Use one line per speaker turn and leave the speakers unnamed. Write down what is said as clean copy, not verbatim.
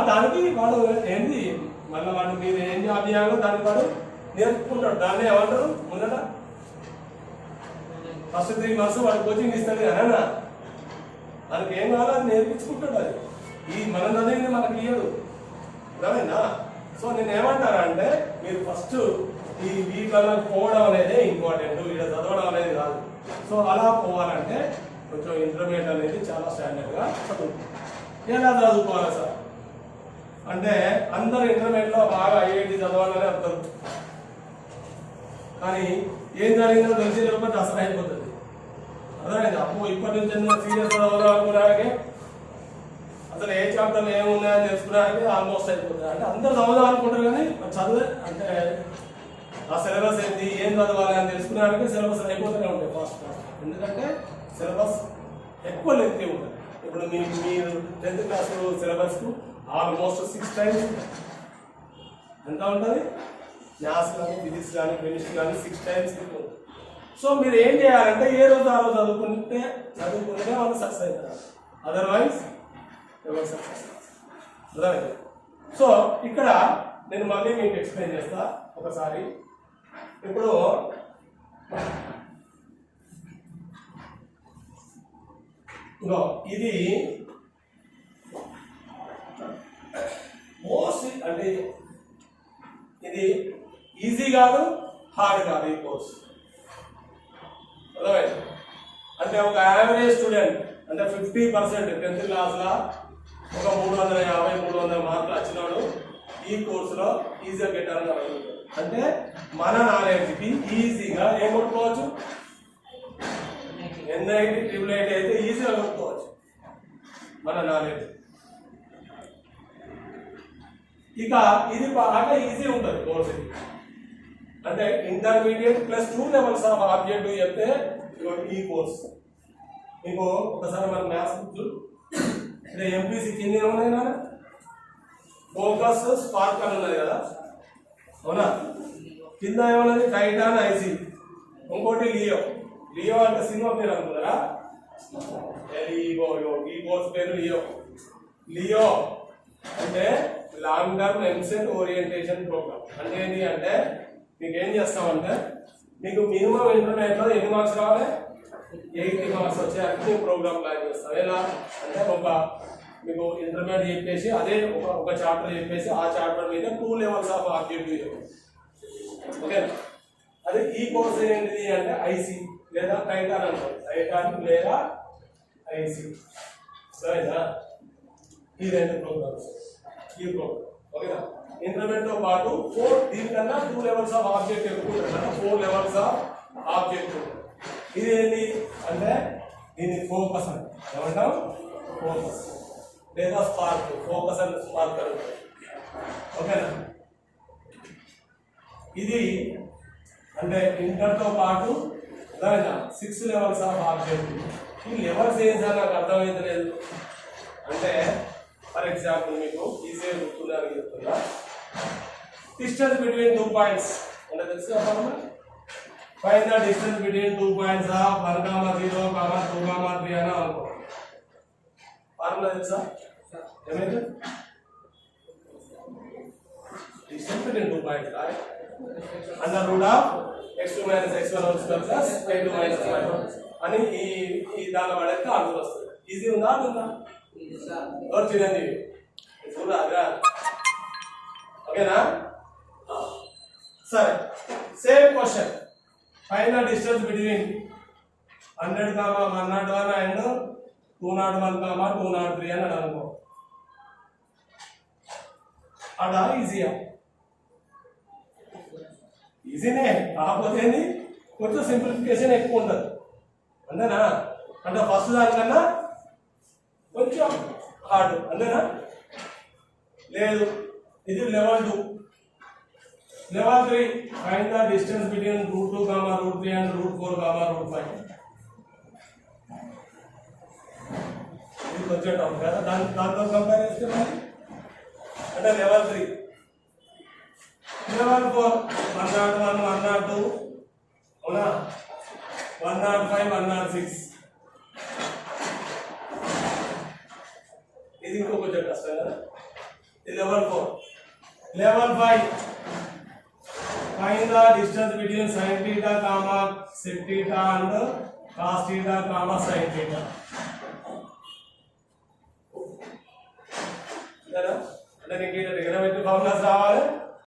దానికి వాడు ఏంటి మళ్ళీ వాడు మీరు ఏం జాబ్ చేయాలో దానికి వాడు నేర్చుకుంటాడు. దాన్ని ఏమంటారు ముందట ఫస్ట్ 3 months వాడు కోచింగ్ ఇస్తాడు కదా, మనకి ఏం కావాలో అది నేర్పించుకుంటాడు. అది ఈ మన చదివింది మనకి ఇయ్యడు అర్థమైందా? సో నేను ఏమంటానంటే మీరు ఫస్ట్ ఈ వీటిలో పోవడం అనేది ఇంపార్టెంట్, ఇక్కడ చదవడం అనేది కాదు. సో అలా పోవాలంటే కొంచెం ఇంటర్మీడియట్ అనేది చాలా స్టాండర్డ్గా చదువుతుంది. ఎలా చదువుకోవాలి సార్ అంటే అందరు ఇంటర్మీడియట్లో బాగా ఐఐటి చదవాలని అర్థం, కానీ ఏం జరిగిందో తెలిసి లేకపోతే అసలు అయిపోతుంది. అర్థమైంది? అప్పు ఇప్పటి నుంచి సీరియస్ చదవడం అనుకున్నాకే అసలు ఏ చాప్టర్లు ఏమున్నాయని తెలుసుకున్నాకే ఆల్మోస్ట్ అయిపోతుంది. అంటే అందరు చదవదాం అనుకుంటారు కానీ చదివే అంటే ఆ సిలబస్ ఏంటి ఏం చదవాలి అని తెలుసుకున్నాకే సిలబస్ అయిపోతూనే ఉంటాయి ఫాస్ట్. ఎందుకంటే సిలబస్ ఎక్కువ లెంగ్తీ ఉంటుంది. ఇప్పుడు మీరు 10th క్లాస్ సిలబస్కు ఆల్మోస్ట్ 6 times ఎంత ఉంటుంది? మ్యాథ్స్ కానీ ఫిజిక్స్ కానీ కెమిస్ట్రీ కానీ 6 times ఉంటుంది. సో మీరు ఏం చేయాలంటే ఏ రోజు ఆ రోజు చదువుకుంటే వాళ్ళు సక్సెస్ అవుతారు, అదర్వైజ్ ఎవరు సక్సెస్ అర్థమైంది? సో ఇక్కడ నేను మళ్ళీ మీకు ఎక్స్ప్లెయిన్ చేస్తా ఒకసారి. ఇప్పుడు ఇది మోస్ట్ అంటే ఇది ఈజీ కాదు, హార్డ్ కాదు ఈ కోర్స్. అర్థమైంది? అంటే ఒక యావరేజ్ స్టూడెంట్ అంటే 50% 10th క్లాస్లో ఒక 350-300 మార్కులు వచ్చినాడు ఈ కోర్సులో ఈజీగా గెట్టాలని అడుగుతాడు. అంటే మన నాలెడ్జ్కి ఈజీగా ఏం కొట్టుకోవచ్చు, NIT, IIIT అయితే ఈజీగా కొట్టుకోవచ్చు మన నాలెడ్జ్. ఇక ఇది బాగా ఈజీ ఉంటుంది కోర్స్. అంటే intermediate plus 2 levels of objective చెప్తే ఈ కోర్స్ మీకు ఒకసారి మన మ్యాథ్స్ అంటే ఎంపీసీ కింద ఉన్నాయి కదా, ఫోకస్ స్పార్క్ అని ఉన్నది కదా, అవునా? కింద ఏమన్నది టైటాన్ ఐసీ, ఇంకోటి లియో అంటే సినిమా పేరు అనుకున్నారా? ఈ కోర్స్ పేరు లియో అంటే long term EAMCET orientation program. అంటే ఏంటి అంటే మీకు ఏం చేస్తామంటే మీకు మినిమం ఇంటర్మీడియట్లో ఎన్ని మార్క్స్ రావాలి? 80 మార్క్స్ వచ్చేయాలంటే మేము ప్రోగ్రామ్ ప్లాన్ చేస్తాం. ఎలా అంటే మీకు ఇంటర్మీడియట్ చెప్పేసి అదే ఒక చాప్టర్ చెప్పేసి ఆ చాప్టర్ మీద 2 levels ఆఫ్ ఆబ్జెక్టివ్ ఓకే. అదే ఈ కోర్స్ ఏంటిది అంటే ఐసీ లేదా టైటాన్ అంటారు, టైటాన్ లేదా ఐసీ. సరేనా? ఈ 2 ప్రోగ్రామ్స్ ఈ ప్రోగ్రామ్ ఓకేనా. ఇంటర్మీడియట్ తో పాటు దీనికన్నా 2 levels ఆఫ్ ఆబ్జెక్ట్ ఎక్కువ ఉంటుంది, 4 levels ఆఫ్ ఆబ్జెక్ట్. ఇది ఏంటి అంటే దీన్ని ఫోకస్ అంటే ఏమంటాం? ఫోకస్ లేదా స్పార్క్, ఫోకస్ అండ్ స్పార్క్ అంటారు ఓకేనా. ఇది అంటే ఇంటర్తో పాటు 6 levels ఆఫ్ ఆబ్జెక్ట్. ఈ లెవెల్స్ ఏం సార్ నాకు అర్థమైతలేదు అంటే ఫర్ ఎగ్జాంపుల్ మీకు ఈజీగా గుర్తుందని చెప్తున్నా. డిస్టెన్స్ బిట్వీన్ 2 points అంటే తెలుసు కదా, find the distance between 2 points of 1, 0, 2, 3 అని అనుకో. ఫార్ములా తెలుసా? ఏమైంది? Distance between 2 points under root of x2 - x1 2 plus y2 - y1 అని ఈ దాని పడేస్తే ఆన్సర్ వస్తుంది. ఈజీ ఉందా? ఎవరు చిరంజీవి చూడరా? ఓకేనా? సరే, same question. Find the distance between 100, 101 and 201, 203 అని అనుకో. అలా ఈజీయా? ఈజీనే, కాకపోతే కొంచెం సింప్లిఫికేషన్ ఎక్కువ ఉంటుంది అంతేనా. అంటే ఫస్ట్ దానికన్నా కొంచెం హార్డ్ అంతేనా. లేదు, ఇది level 2. Level 3 find the distance between √2, √3 and √4, √5. ఇది కొంచెం టఫ్ కదా, దాంతో కంపేర్ చేస్తే మరి అంటే లెవెల్ 3. లెవెల్ 4 101, 102 అవునా, 105, 106. ఇది ఇంకో కొంచెం కష్టం కదా. level 4. Level 5. Find the distance between sin theta comma sec theta and cos theta comma sin theta. అంటే నీకు ఇక్కడ trigonometry formulas రావాలి.